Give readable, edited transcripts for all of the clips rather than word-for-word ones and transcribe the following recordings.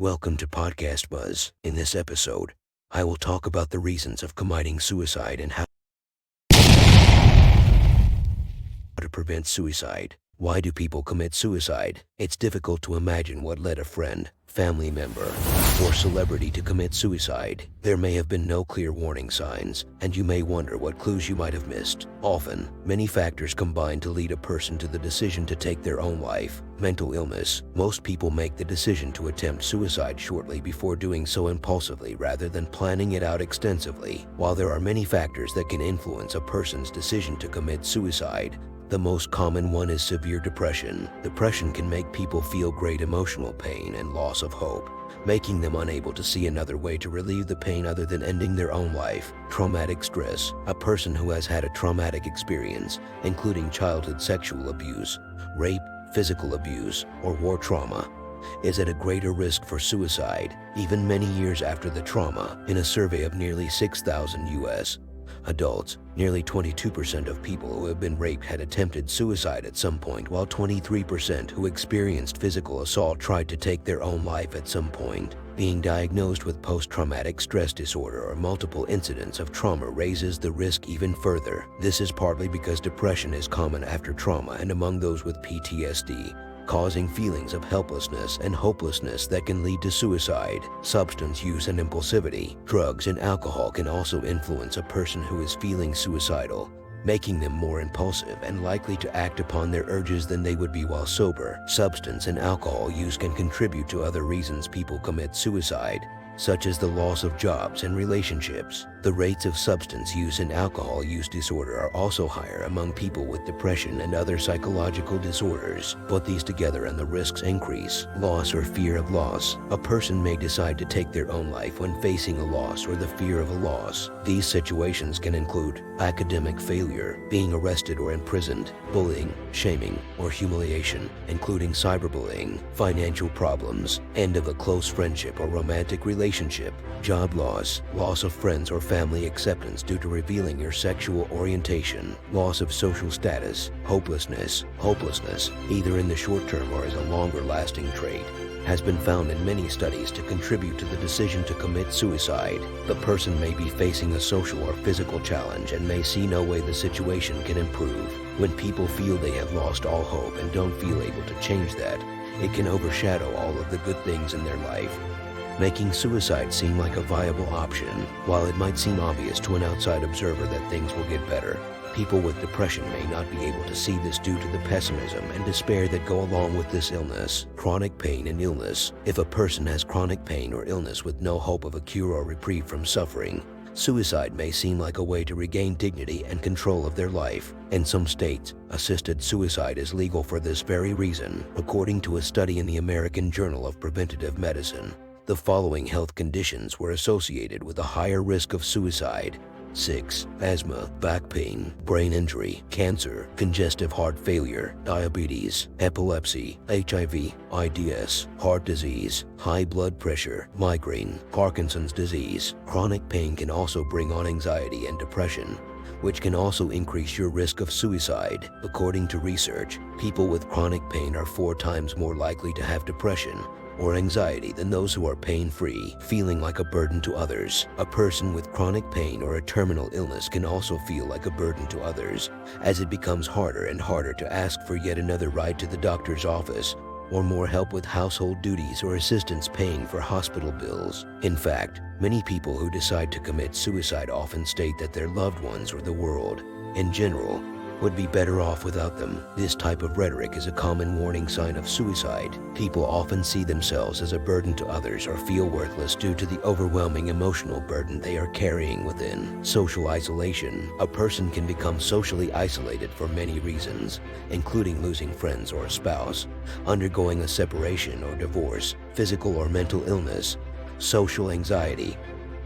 Welcome to Podcast Buzz. In this episode, I will talk about the reasons of committing suicide and how to prevent suicide. Why do people commit suicide? It's difficult to imagine what led a friend, family member, or celebrity to commit suicide. There may have been no clear warning signs, and you may wonder what clues you might have missed. Often, many factors combine to lead a person to the decision to take their own life. Mental illness. Most people make the decision to attempt suicide shortly before doing so impulsively rather than planning it out extensively. While there are many factors that can influence a person's decision to commit suicide, the most common one is severe depression. Depression can make people feel great emotional pain and loss of hope, making them unable to see another way to relieve the pain other than ending their own life. Traumatic stress. A person who has had a traumatic experience, including childhood sexual abuse, rape, physical abuse, or war trauma, is at a greater risk for suicide, even many years after the trauma. In a survey of nearly 6,000 U.S. adults, nearly 22% of people who have been raped had attempted suicide at some point, while 23% who experienced physical assault tried to take their own life at some point. Being diagnosed with post-traumatic stress disorder or multiple incidents of trauma raises the risk even further. This is partly because depression is common after trauma and among those with PTSD, causing feelings of helplessness and hopelessness that can lead to suicide. Substance use and impulsivity. Drugs and alcohol can also influence a person who is feeling suicidal, making them more impulsive and likely to act upon their urges than they would be while sober. Substance and alcohol use can contribute to other reasons people commit suicide, such as the loss of jobs and relationships. The rates of substance use and alcohol use disorder are also higher among people with depression and other psychological disorders. Put these together and the risks increase. Loss or fear of loss. A person may decide to take their own life when facing a loss or the fear of a loss. These situations can include academic failure, being arrested or imprisoned, bullying, shaming, or humiliation, including cyberbullying, financial problems, end of a close friendship or romantic relationship, job loss, loss of friends or family acceptance due to revealing your sexual orientation, loss of social status, hopelessness. Hopelessness, either in the short term or as a longer-lasting trait, has been found in many studies to contribute to the decision to commit suicide. The person may be facing a social or physical challenge and may see no way the situation can improve. When people feel they have lost all hope and don't feel able to change that, it can overshadow all of the good things in their life, making suicide seem like a viable option. While it might seem obvious to an outside observer that things will get better, people with depression may not be able to see this due to the pessimism and despair that go along with this illness. Chronic pain and illness. If a person has chronic pain or illness with no hope of a cure or reprieve from suffering, suicide may seem like a way to regain dignity and control of their life. In some states, assisted suicide is legal for this very reason. According to a study in the American Journal of Preventive Medicine, the following health conditions were associated with a higher risk of suicide. 6. Asthma, back pain, brain injury, cancer, congestive heart failure, diabetes, epilepsy, HIV, IDS, heart disease, high blood pressure, migraine, Parkinson's disease. Chronic pain can also bring on anxiety and depression, which can also increase your risk of suicide. According to research, people with chronic pain are 4 times more likely to have depression or anxiety than those who are pain-free, feeling like a burden to others. A person with chronic pain or a terminal illness can also feel like a burden to others, as it becomes harder and harder to ask for yet another ride to the doctor's office, or more help with household duties or assistance paying for hospital bills. In fact, many people who decide to commit suicide often state that their loved ones or the world, in general, would be better off without them. This type of rhetoric is a common warning sign of suicide. People often see themselves as a burden to others or feel worthless due to the overwhelming emotional burden they are carrying within. Social isolation. A person can become socially isolated for many reasons, including losing friends or a spouse, undergoing a separation or divorce, physical or mental illness, social anxiety,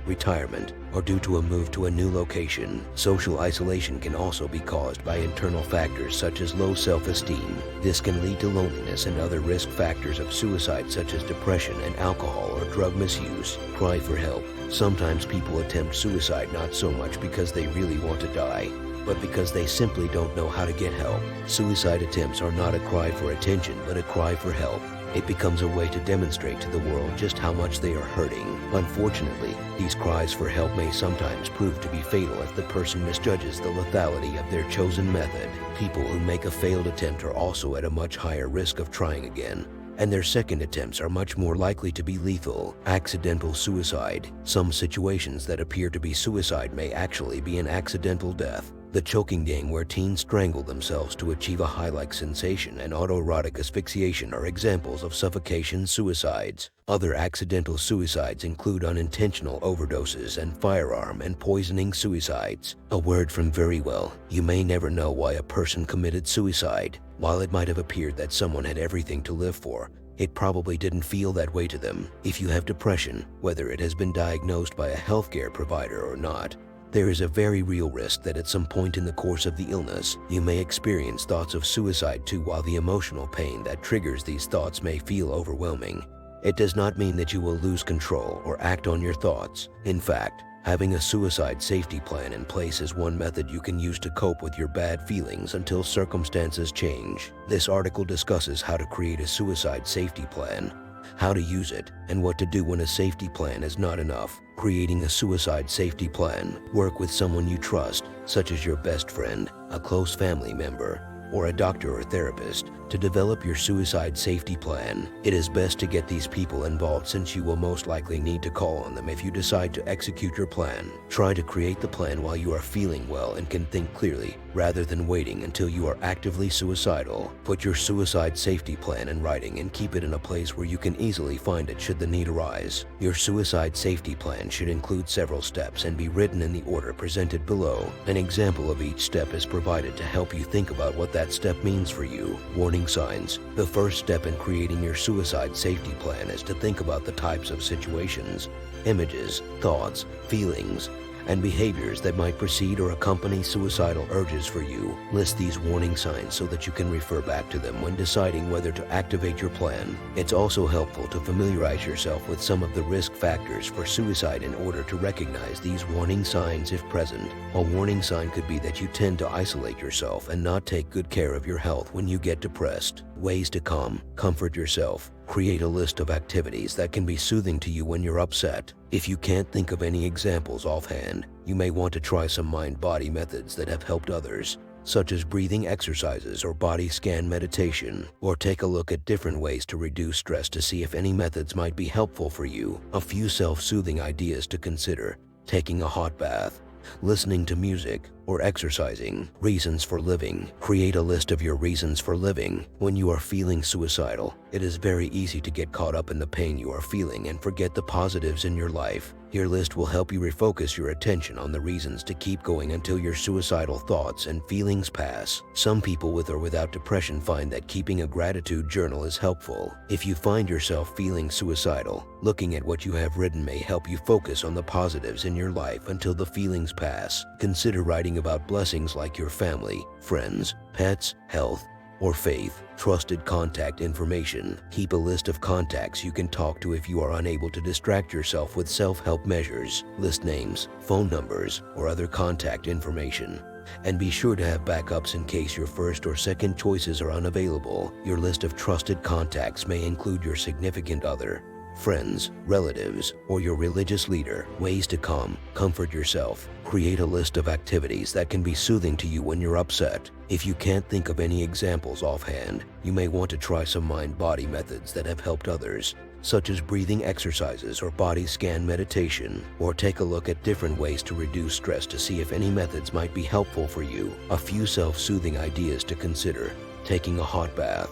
retirement, or due to a move to a new location. Social isolation can also be caused by internal factors such as low self-esteem. This can lead to loneliness and other risk factors of suicide such as depression and alcohol or drug misuse. Cry for help. Sometimes people attempt suicide not so much because they really want to die, but because they simply don't know how to get help. Suicide attempts are not a cry for attention, but a cry for help. It becomes a way to demonstrate to the world just how much they are hurting. Unfortunately, these cries for help may sometimes prove to be fatal if the person misjudges the lethality of their chosen method. People who make a failed attempt are also at a much higher risk of trying again, and their second attempts are much more likely to be lethal. Accidental suicide. Some situations that appear to be suicide may actually be an accidental death. The choking game where teens strangle themselves to achieve a high-like sensation and autoerotic asphyxiation are examples of suffocation suicides. Other accidental suicides include unintentional overdoses and firearm and poisoning suicides. A word from Verywell: you may never know why a person committed suicide. While it might have appeared that someone had everything to live for, it probably didn't feel that way to them. If you have depression, whether it has been diagnosed by a healthcare provider or not, there is a very real risk that at some point in the course of the illness, you may experience thoughts of suicide too. While the emotional pain that triggers these thoughts may feel overwhelming, it does not mean that you will lose control or act on your thoughts. In fact, having a suicide safety plan in place is one method you can use to cope with your bad feelings until circumstances change. This article discusses how to create a suicide safety plan, how to use it, and what to do when a safety plan is not enough. Creating a suicide safety plan. Work with someone you trust, such as your best friend, a close family member, or a doctor or therapist, to develop your suicide safety plan. It is best to get these people involved since you will most likely need to call on them if you decide to execute your plan. Try to create the plan while you are feeling well and can think clearly, rather than waiting until you are actively suicidal. Put your suicide safety plan in writing and keep it in a place where you can easily find it should the need arise. Your suicide safety plan should include several steps and be written in the order presented below. An example of each step is provided to help you think about what that step means for you. Warning signs. The first step in creating your suicide safety plan is to think about the types of situations, images, thoughts, feelings, and behaviors that might precede or accompany suicidal urges for you. List these warning signs so that you can refer back to them when deciding whether to activate your plan. It's also helpful to familiarize yourself with some of the risk factors for suicide in order to recognize these warning signs if present. A warning sign could be that you tend to isolate yourself and not take good care of your health when you get depressed. Ways to comfort yourself. Create a list of activities that can be soothing to you when you're upset. If you can't think of any examples offhand, you may want to try some mind-body methods that have helped others, such as breathing exercises or body scan meditation, or take a look at different ways to reduce stress to see if any methods might be helpful for you. A few self-soothing ideas to consider: taking a hot bath, listening to music, or exercising. Reasons for living. Create a list of your reasons for living. When you are feeling suicidal, it is very easy to get caught up in the pain you are feeling and forget the positives in your life. Your list will help you refocus your attention on the reasons to keep going until your suicidal thoughts and feelings pass. Some people with or without depression find that keeping a gratitude journal is helpful. If you find yourself feeling suicidal, looking at what you have written may help you focus on the positives in your life until the feelings pass. Consider writing about blessings like your family, friends, pets, health, or faith. Trusted contact information. Keep a list of contacts you can talk to if you are unable to distract yourself with self-help measures. List names, phone numbers, or other contact information. And be sure to have backups in case your first or second choices are unavailable. Your list of trusted contacts may include your significant other, friends, relatives, or your religious leader. Ways to comfort yourself. Create a list of activities that can be soothing to you when you're upset. If you can't think of any examples offhand, you may want to try some mind-body methods that have helped others, such as breathing exercises or body scan meditation, or take a look at different ways to reduce stress to see if any methods might be helpful for you. A few self-soothing ideas to consider: taking a hot bath,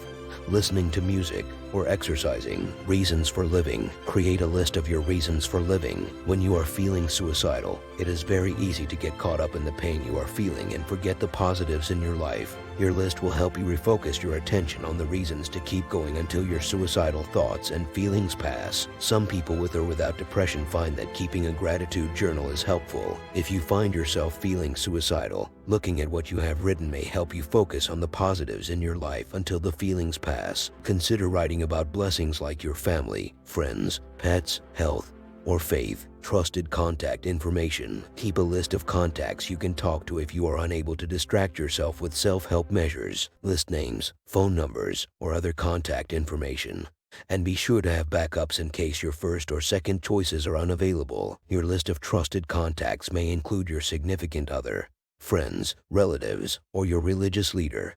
listening to music, or exercising. Reasons for living. Create a list of your reasons for living. When you are feeling suicidal, it is very easy to get caught up in the pain you are feeling and forget the positives in your life. Your list will help you refocus your attention on the reasons to keep going until your suicidal thoughts and feelings pass. Some people with or without depression find that keeping a gratitude journal is helpful. If you find yourself feeling suicidal, looking at what you have written may help you focus on the positives in your life until the feelings pass. Consider writing about blessings like your family, friends, pets, health, or faith. Trusted contact information. Keep a list of contacts you can talk to if you are unable to distract yourself with self-help measures. List names, phone numbers, or other contact information. And be sure to have backups in case your first or second choices are unavailable. Your list of trusted contacts may include your significant other, friends, relatives, or your religious leader.